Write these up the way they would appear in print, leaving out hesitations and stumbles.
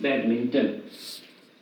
badminton.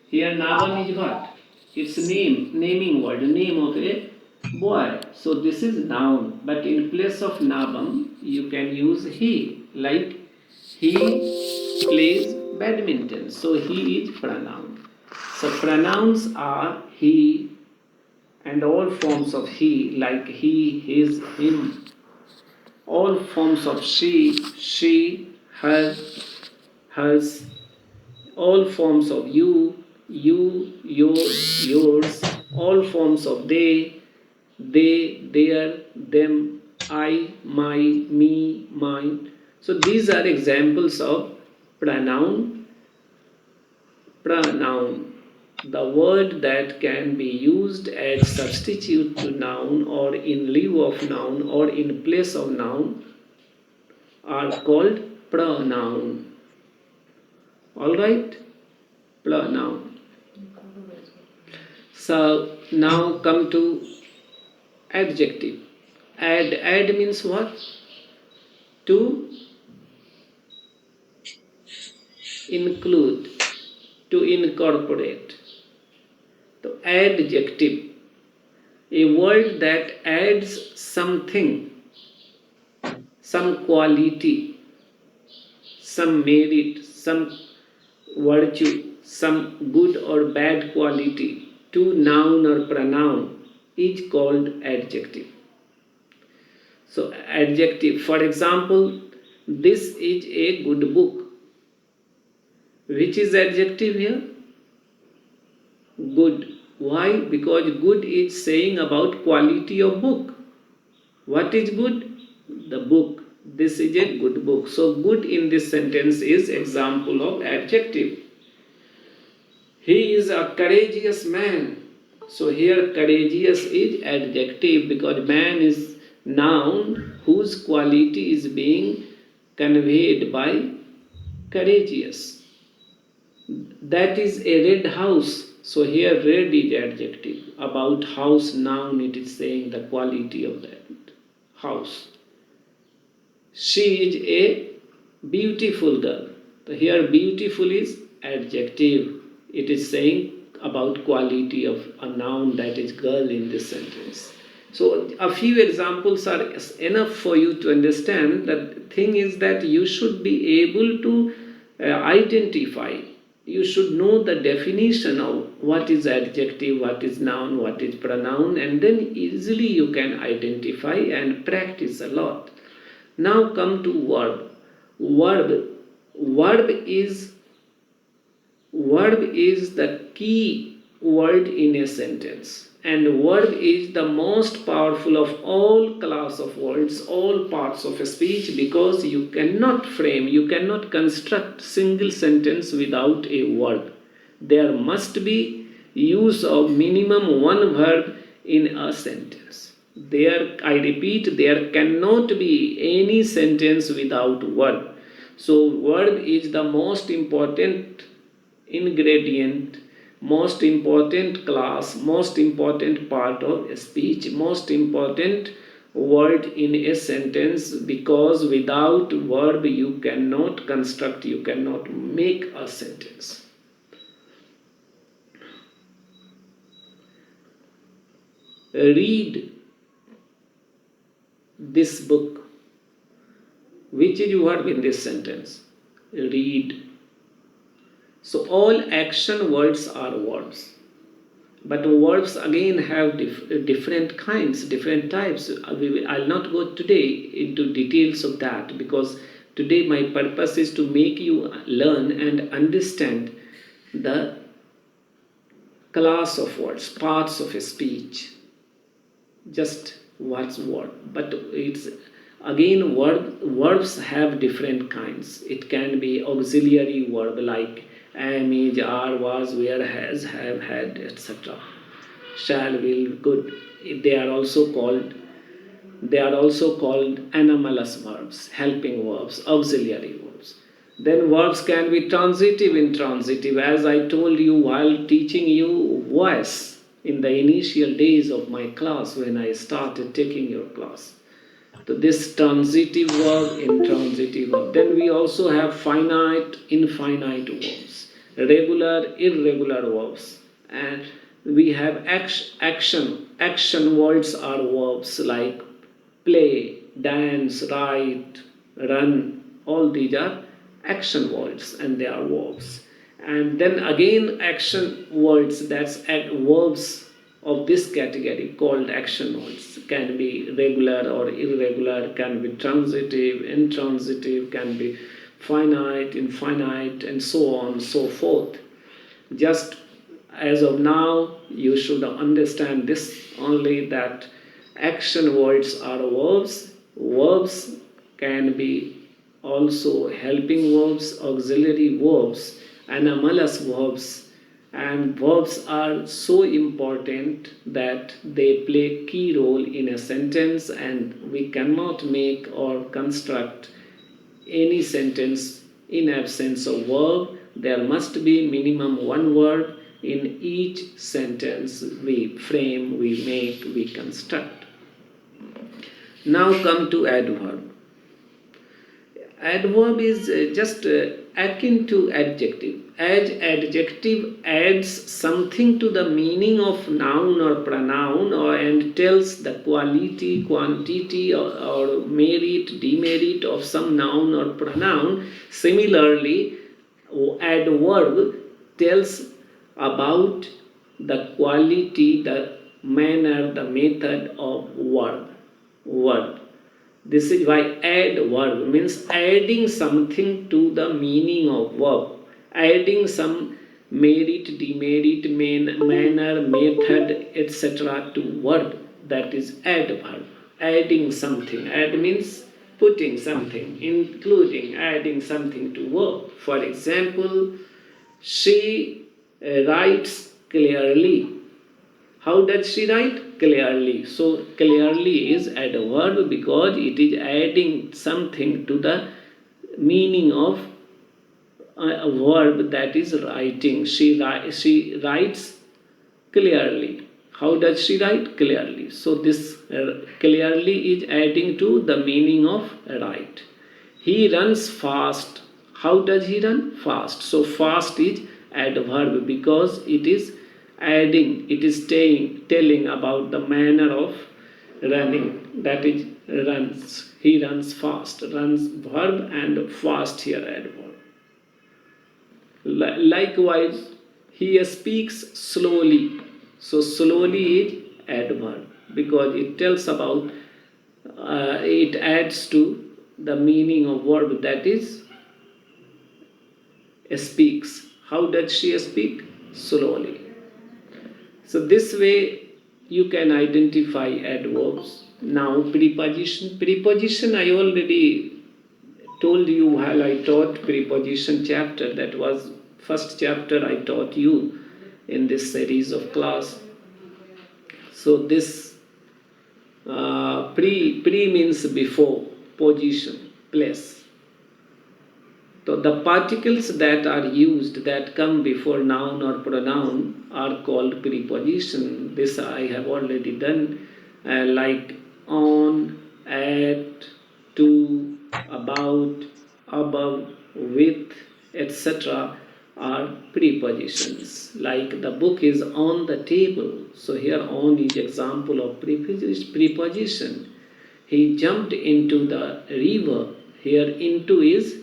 Here Navam is what? It's naming word, name of a boy. So this is noun, but in place of Navam, you can use he, like he plays badminton. So he is pronoun. So pronouns are he and all forms of he, like he, his, him. All forms of she, her, hers. All forms of you, yours. All forms of they, their, them, I, my, me, mine. So these are examples of pronoun. The word that can be used as substitute to noun or in lieu of noun or in place of noun are called pronoun. Alright? Pronoun. So now come to adjective. Add means what? To include, to incorporate. So adjective, a word that adds something, some quality, some merit, some virtue, some good or bad quality to noun or pronoun is called adjective. So adjective, for example, this is a good book. Which is adjective here? Good. Why? Because good is saying about quality of book. What is good? The book. This is a good book. So good in this sentence is example of adjective. He is a courageous man. So here courageous is adjective because man is noun whose quality is being conveyed by courageous. That is a red house. So here red is adjective. About house, noun, it is saying the quality of that house. She is a beautiful girl. So here beautiful is adjective. It is saying about quality of a noun, that is girl in this sentence. So a few examples are enough for you to understand. The thing is that you should be able to identify. You should know the definition of what is adjective, what is noun, what is pronoun, and then easily you can identify and practice a lot. Now come to verb. Verb is the key word in a sentence, and verb is the most powerful of all class of words, all parts of a speech, because you cannot frame, you cannot construct single sentence without a verb. There must be use of minimum one verb in a sentence. I repeat, there cannot be any sentence without verb. So verb is the most important ingredient, most important class, most important part of a speech, most important word in a sentence, because without verb you cannot construct, you cannot make a sentence. Read this book. Which is verb in this sentence? Read. So all action words are verbs. But verbs again have different kinds, different types. I'll not go today into details of that, because today my purpose is to make you learn and understand the class of words, parts of a speech. Just what's word. But it's again verbs have different kinds. It can be auxiliary verb like am, is, are, was, were, has, have, had, etc. Shall, will, could. They are also called anomalous verbs, helping verbs, auxiliary verbs. Then verbs can be transitive, intransitive, as I told you while teaching you voice in the initial days of my class when I started taking your class. So this transitive verb, intransitive verb. Then we also have finite, infinite verbs. regular, irregular verbs. And we have action words are verbs like play, dance, write, run. All these are action words and they are verbs. And then again action words, that's verbs of this category called action words, can be regular or irregular, can be transitive, intransitive, can be finite, infinite, and so on, so forth. Just as of now, you should understand this only, that action words are verbs. Verbs can be also helping verbs, auxiliary verbs, anomalous verbs, and verbs are so important that they play key role in a sentence, and we cannot make or construct any sentence in absence of verb. There must be minimum one verb in each sentence we frame, we make, we construct. Now come to adverb. Adverb is just akin to adjective. As adjective adds something to the meaning of noun or pronoun, and tells the quality, quantity, or merit, demerit of some noun or pronoun. Similarly, adverb tells about the quality, the manner, the method of word. This is why adverb means adding something to the meaning of verb, adding some merit, demerit, manner, method, etc. to word. That is adverb. Adding something. Add means putting something, including, adding something to verb. For example, she writes clearly. How does she write? Clearly. So clearly is adverb because it is adding something to the meaning of a verb, that is writing. She writes clearly. How does she write? Clearly. So this clearly is adding to the meaning of write. He runs fast. How does he run? Fast. So fast is adverb because it is adding, it is telling about the manner of running. That is runs. He runs fast. Runs verb and fast here adverb. Likewise, he speaks slowly. So slowly is adverb because it tells about, it adds to the meaning of verb, that is speaks. How does she speak? Slowly. So this way you can identify adverbs. Now preposition. Preposition I already told you while I taught preposition chapter. That was first chapter I taught you in this series of class. So this pre means before, position, place. So the particles that are used, that come before noun or pronoun, are called preposition. This I have already done, like on, at, to, about, above, with, etc. are prepositions. Like the book is on the table. So here on is example of preposition. He jumped into the river. Here into is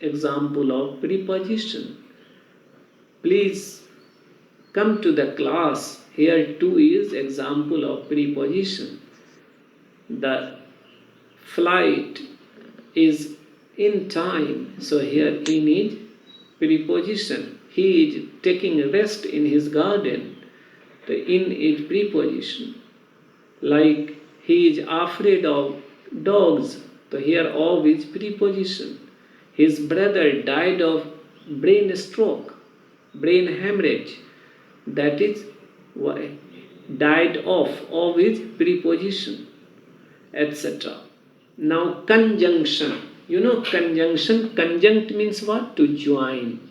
example of preposition. Please come to the class. Here to is example of preposition. The flight is in time. So here in is preposition. He is taking rest in his garden. The in is preposition. Like he is afraid of dogs. So here of is preposition. His brother died of brain stroke, brain hemorrhage. That is why died of is preposition, etc. Now conjunction. You know conjunction. Conjunct means what? To join.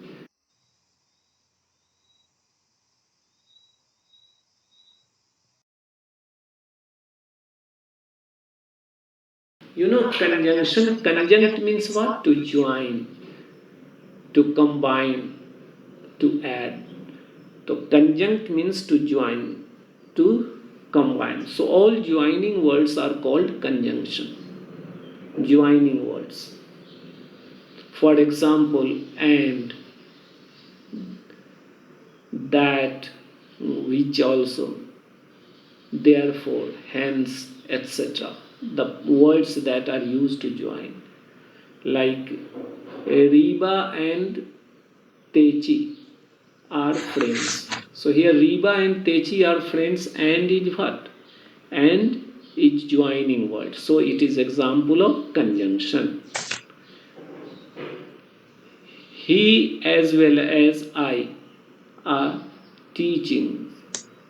You know conjunction. Conjunct means what? To join, to combine, to to add. So conjunct means to join, to combine. So all joining words are called conjunction. Joining words. For example, and, that, which also, therefore, hence, etc. The words that are used to join. Like Reba and Techi are friends. So here Reba and Techi are friends, and is what? And is joining word. So it is example of conjunction. He as well as I are teaching.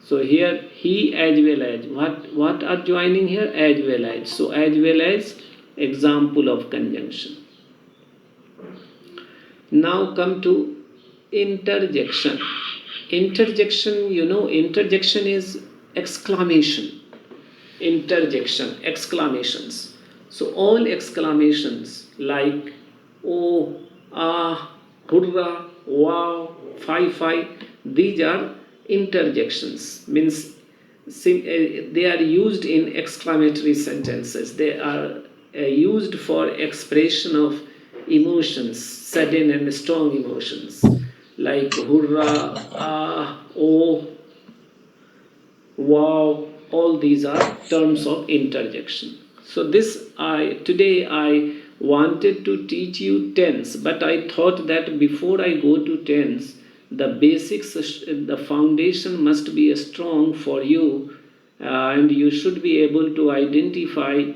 So here he as well as, what are joining here? As well as. So as well as, example of conjunction. Now come to interjection. Interjection, interjection is exclamation. Interjection, exclamations. So all exclamations like oh, ah, hurrah, wow, fi, these are interjections. Means they are used in exclamatory sentences. They are used for expression of emotions, sudden and strong emotions, like hurrah, ah, oh, wow. All these are terms of interjection. So today I wanted to teach you tense, but I thought that before I go to tense, the basics, the foundation must be strong for you, and you should be able to identify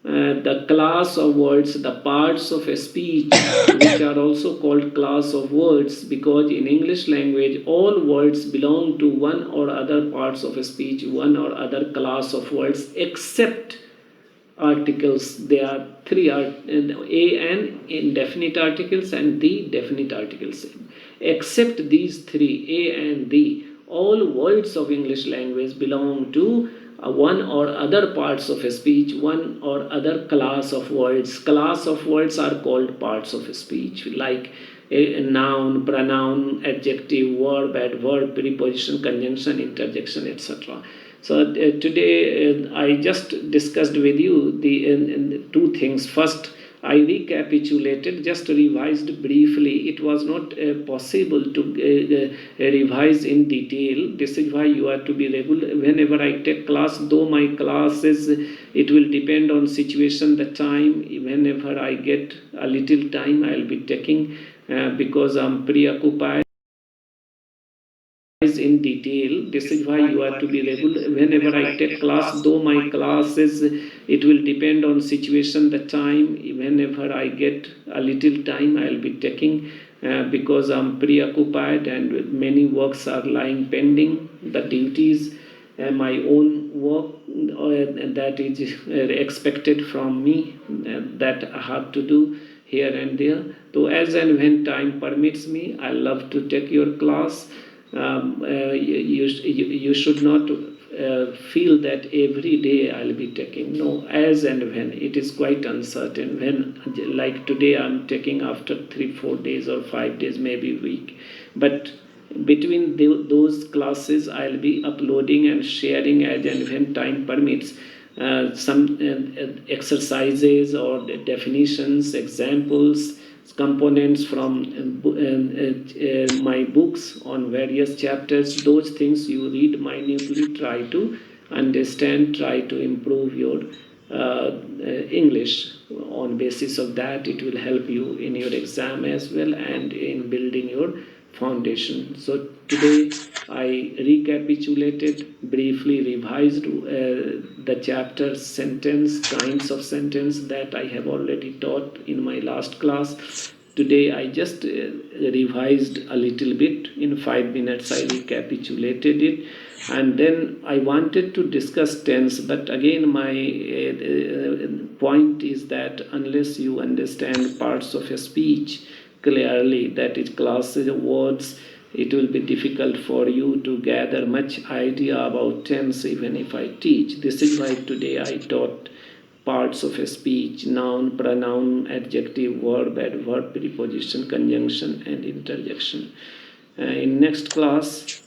the class of words, the parts of a speech, which are also called class of words, because in English language all words belong to one or other parts of a speech, one or other class of words, except articles. There are three: a and indefinite articles and the definite articles. Except these three, a and the, all words of English language belong to one or other parts of a speech, one or other class of words. Class of words are called parts of a speech, like a noun, pronoun, adjective, verb, adverb, preposition, conjunction, interjection, etc. So today I just discussed with you the two things. First, I recapitulated, just revised briefly. It was not possible to revise in detail. This is why you are to be regular. Whenever I take class, though my class is, it will depend on situation, the time. Whenever I get a little time, I will be taking because I'm preoccupied in detail. This is why you are to be regular. Whenever I take class, though my class is, it will depend on situation, the time. Whenever I get a little time, I'll be taking because I'm preoccupied and many works are lying pending. The duties, my own work that is expected from me, that I have to do here and there. So as and when time permits me, I love to take your class. You should not feel that every day I'll be taking. No, as and when. It is quite uncertain. When, like today, I'm taking after 3-4 days or 5 days, maybe a week. But between those classes, I'll be uploading and sharing as and when time permits. Some exercises or definitions, examples, components from my books on various chapters. Those things you read minutely, try to understand, try to improve your English. On basis of that, it will help you in your exam as well and in building your foundation. So today I recapitulated, briefly revised the chapter sentence, kinds of sentence that I have already taught in my last class. Today I just revised a little bit. In 5 minutes I recapitulated it, and then I wanted to discuss tense, but again my point is that unless you understand parts of a speech clearly, that is classes of words, it will be difficult for you to gather much idea about tense even if I teach. This is why today I taught parts of a speech: noun, pronoun, adjective, verb, adverb, preposition, conjunction, and interjection. In next class,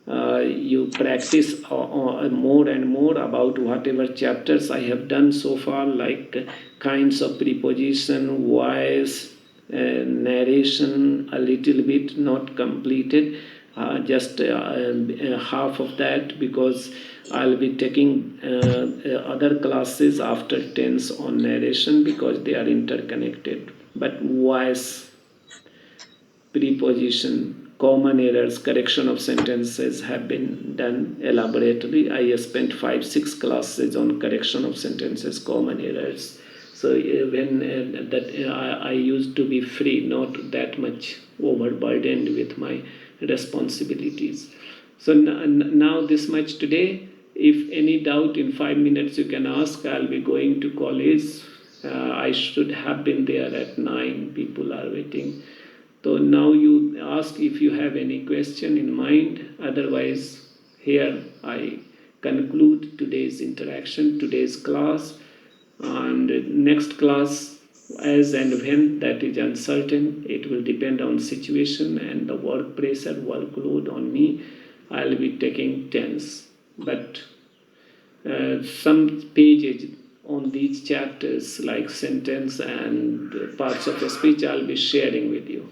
you practice more and more about whatever chapters I have done so far, like kinds of preposition, voice, narration, a little bit not completed, just half of that, because I'll be taking other classes after tense on narration because they are interconnected. But voice, preposition, common errors, correction of sentences have been done elaborately. I spent 5-6 classes on correction of sentences, common errors. So when I used to be free, not that much overburdened with my responsibilities. So now this much today. If any doubt in 5 minutes you can ask. I'll be going to college. I should have been there at 9. People are waiting. So now you ask if you have any question in mind. Otherwise, here I conclude today's interaction, today's class. And next class, as and when, that is uncertain. It will depend on situation and the work pressure, workload on me. I'll be taking tense. But some pages on these chapters, like sentence and parts of the speech, I'll be sharing with you.